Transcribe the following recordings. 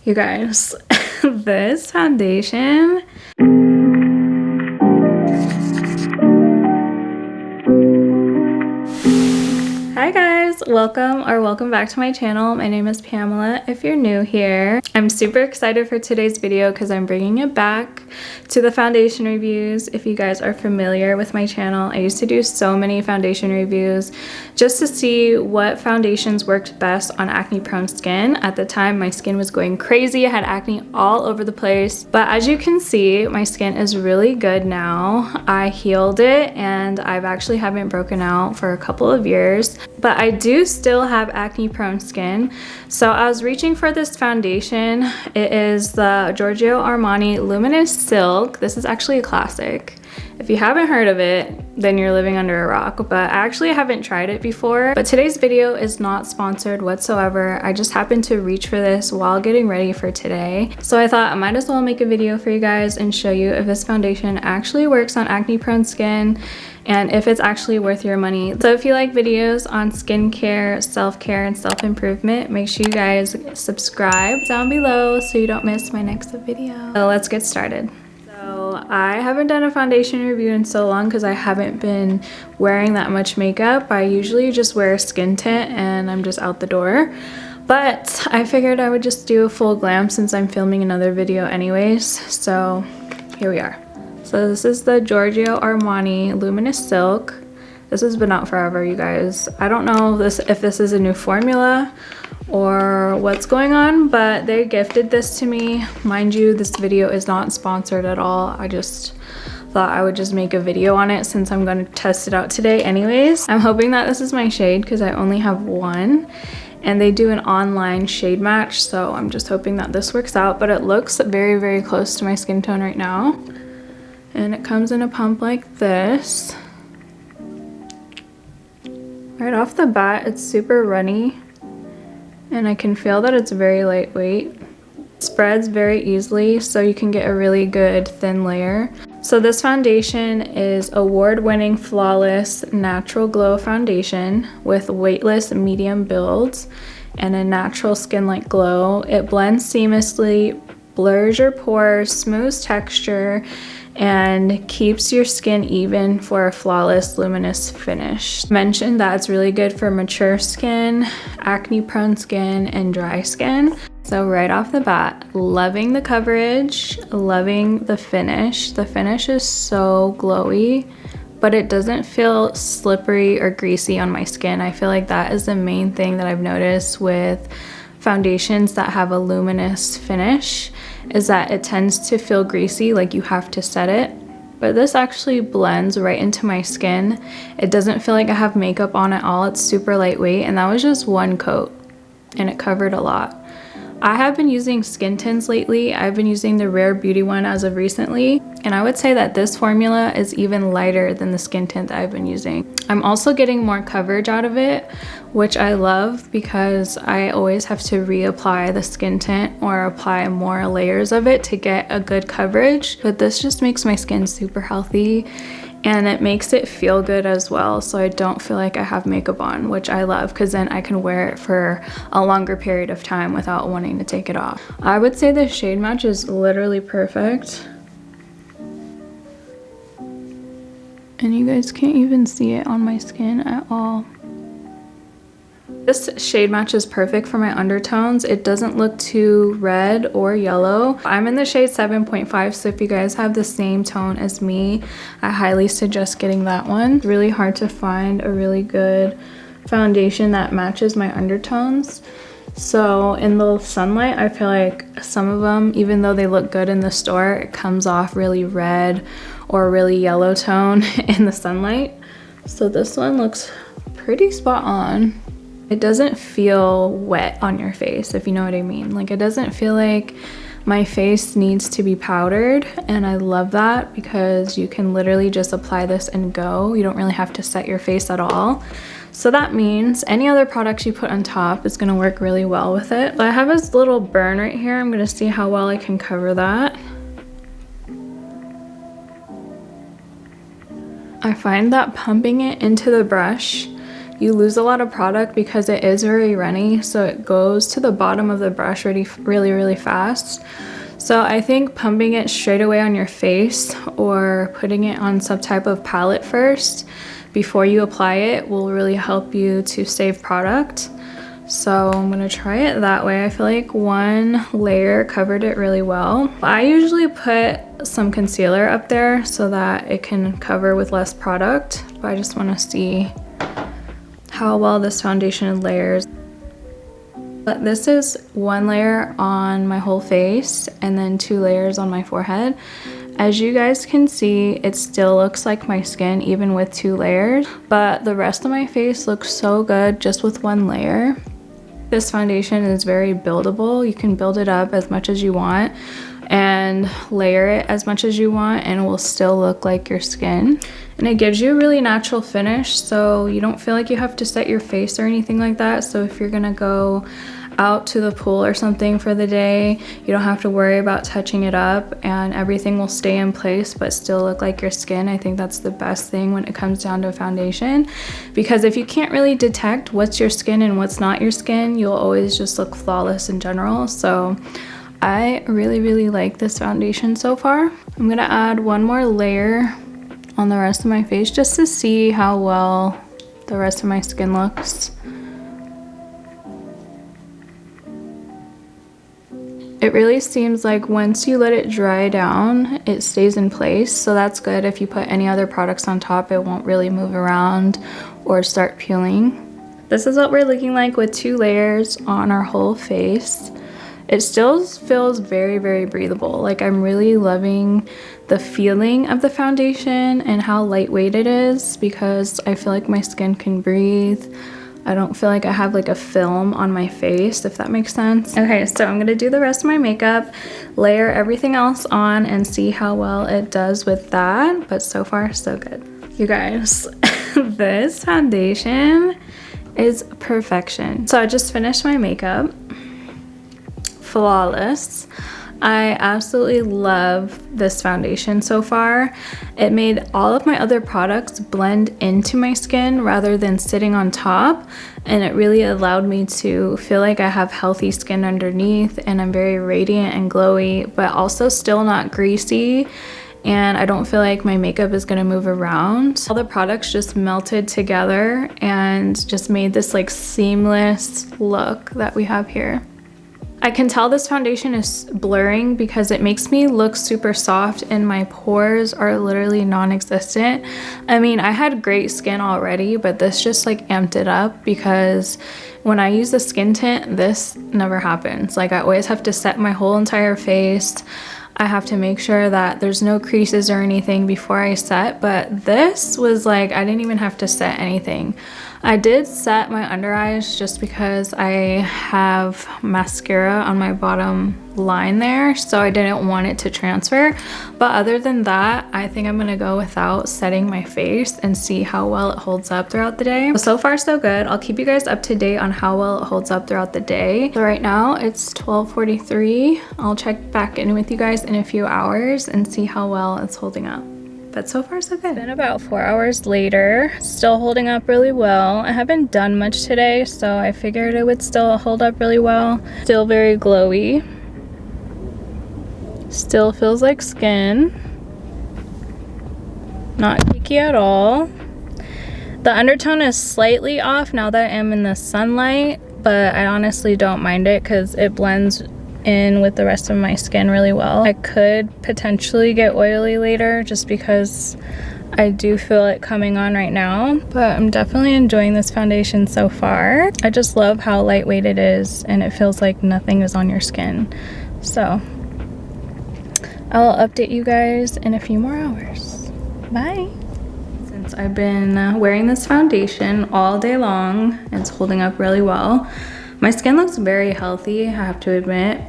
You guys, this foundation. Hi guys, welcome back to my channel. My name is Pamela if you're new here. I'm super excited for today's video because I'm bringing it back to the foundation reviews. If you guys are familiar with my channel, I used to do so many foundation reviews just to see what foundations worked best on acne prone skin. At the time, my skin was going crazy. I had acne all over the place, but as you can see, my skin is really good now. I healed it and I've actually haven't broken out for a couple of years. But I do still have acne prone skin. So I was reaching for this foundation. It is the Giorgio Armani Luminous Silk. This is actually a classic. If you haven't heard of it, then you're living under a rock, but I actually haven't tried it before. But today's video is not sponsored whatsoever. I just happened to reach for this while getting ready for today. So I thought I might as well make a video for you guys and show you if this foundation actually works on acne prone skin and if it's actually worth your money. So if you like videos on skincare, self-care, and self-improvement, make sure you guys subscribe down below so you don't miss my next video. So let's get started. So I haven't done a foundation review in so long because I haven't been wearing that much makeup. I usually just wear a skin tint and I'm just out the door. But I figured I would just do a full glam since I'm filming another video anyways. So here we are. So this is the Giorgio Armani Luminous Silk. This has been out forever, you guys. I don't know if this is a new formula or what's going on, but they gifted this to me. Mind you, this video is not sponsored at all. I just thought I would just make a video on it since I'm going to test it out today anyways. I'm hoping that this is my shade because I only have one. And they do an online shade match, so I'm just hoping that this works out. But it looks very, very close to my skin tone right now. And it comes in a pump like this. Right off the bat, it's super runny. And I can feel that it's very lightweight. It spreads very easily, so you can get a really good thin layer. So this foundation is award-winning flawless natural glow foundation with weightless medium builds and a natural skin-like glow. It blends seamlessly, blurs your pores, smooths texture, and keeps your skin even for a flawless luminous finish. Mentioned that it's really good for mature skin, acne prone skin, and dry skin. So right off the bat, loving the coverage, loving the finish. The finish is so glowy, but it doesn't feel slippery or greasy on my skin. I feel like that is the main thing that I've noticed with foundations that have a luminous finish, is that it tends to feel greasy, like you have to set it. But this actually blends right into my skin. It doesn't feel like I have makeup on at all. It's super lightweight, and that was just one coat and it covered a lot. I have been using skin tints lately. I've been using the Rare Beauty one as of recently, and I would say that this formula is even lighter than the skin tint that I've been using. I'm also getting more coverage out of it, which I love because I always have to reapply the skin tint or apply more layers of it to get a good coverage. But this just makes my skin super healthy and it makes it feel good as well, so I don't feel like I have makeup on, which I love because then I can wear it for a longer period of time without wanting to take it off. I would say the shade match is literally perfect. And you guys can't even see it on my skin at all. This shade match is perfect for my undertones. It doesn't look too red or yellow. I'm in the shade 7.5, so if you guys have the same tone as me, I highly suggest getting that one. It's really hard to find a really good foundation that matches my undertones. So in the sunlight, I feel like some of them, even though they look good in the store, it comes off really red or really yellow tone in the sunlight. So this one looks pretty spot on. It doesn't feel wet on your face, if you know what I mean. Like, it doesn't feel like my face needs to be powdered, and I love that because you can literally just apply this and go. You don't really have to set your face at all. So that means any other products you put on top is gonna work really well with it. But I have this little burn right here. I'm gonna see how well I can cover that. I find that pumping it into the brush you lose a lot of product because it is very runny, so it goes to the bottom of the brush really fast. So I think pumping it straight away on your face or putting it on some type of palette first before you apply it will really help you to save product. So I'm gonna try it that way. I feel like one layer covered it really well. I usually put some concealer up there so that it can cover with less product, but I just wanna see how well this foundation layers. But this is one layer on my whole face and then 2 layers on my forehead. As you guys can see, it still looks like my skin even with 2 layers, but the rest of my face looks so good just with 1 layer. This foundation is very buildable. You can build it up as much as you want and layer it as much as you want and it will still look like your skin. And it gives you a really natural finish, so you don't feel like you have to set your face or anything like that. So if you're gonna go out to the pool or something for the day, you don't have to worry about touching it up and everything will stay in place but still look like your skin. I think that's the best thing when it comes down to foundation, because if you can't really detect what's your skin and what's not your skin, you'll always just look flawless in general. So I really like this foundation so far. I'm gonna add 1 more layer on the rest of my face just to see how well the rest of my skin looks. It really seems like once you let it dry down, it stays in place. So that's good. If you put any other products on top, it won't really move around or start peeling. This is what we're looking like with 2 layers on our whole face. It still feels very breathable. Like I'm really loving the feeling of the foundation and how lightweight it is because I feel like my skin can breathe. I don't feel like I have like a film on my face, if that makes sense. Okay, so I'm gonna do the rest of my makeup, layer everything else on and see how well it does with that. But so far, so good. You guys, this foundation is perfection. So I just finished my makeup. Flawless. I absolutely love this foundation so far. It made all of my other products blend into my skin rather than sitting on top, and it really allowed me to feel like I have healthy skin underneath and I'm very radiant and glowy, but also still not greasy, and I don't feel like my makeup is gonna move around. All the products just melted together and just made this like seamless look that we have here. I can tell this foundation is blurring because it makes me look super soft and my pores are literally non-existent. I mean, I had great skin already, but this just like amped it up because when I use the skin tint, this never happens. Like I always have to set my whole entire face. I have to make sure that there's no creases or anything before I set, but this was like, I didn't even have to set anything. I did set my under eyes just because I have mascara on my bottom line there, so I didn't want it to transfer. But other than that, I think I'm gonna go without setting my face and see how well it holds up throughout the day. So far so good. I'll keep you guys up to date on how well it holds up throughout the day. So right now it's 12:43. I'll check back in with you guys in a few hours and see how well it's holding up. But so far so good. It's been about 4 hours later, still holding up really well. I haven't done much today, so I figured it would still hold up really well. Still very glowy. Still feels like skin. Not cakey at all. The undertone is slightly off now that I'm in the sunlight, but I honestly don't mind it because it blends in with the rest of my skin really well. I could potentially get oily later just because I do feel it coming on right now, but I'm definitely enjoying this foundation so far. I just love how lightweight it is and it feels like nothing is on your skin. So I'll update you guys in a few more hours. Bye. Since I've been wearing this foundation all day long, it's holding up really well. My skin looks very healthy, I have to admit.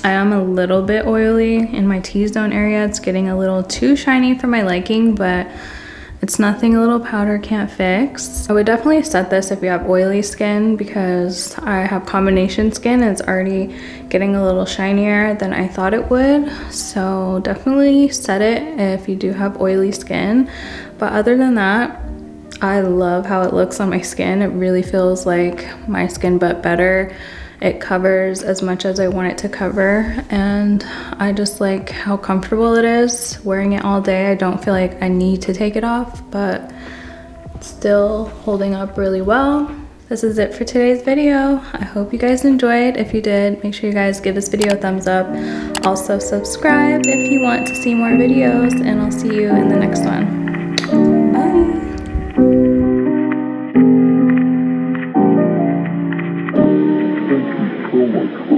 I am a little bit oily in my T-zone area. It's getting a little too shiny for my liking, but it's nothing a little powder can't fix. I would definitely set this if you have oily skin because I have combination skin and it's already getting a little shinier than I thought it would. So definitely set it if you do have oily skin. But other than that, I love how it looks on my skin. It really feels like my skin, but better. It covers as much as I want it to cover, and I just like how comfortable it is wearing it all day. I don't feel like I need to take it off, but it's still holding up really well. This is it for today's video. I hope you guys enjoyed. If you did, make sure you guys give this video a thumbs up. Also subscribe if you want to see more videos, and I'll see you in the next one. Bye. So much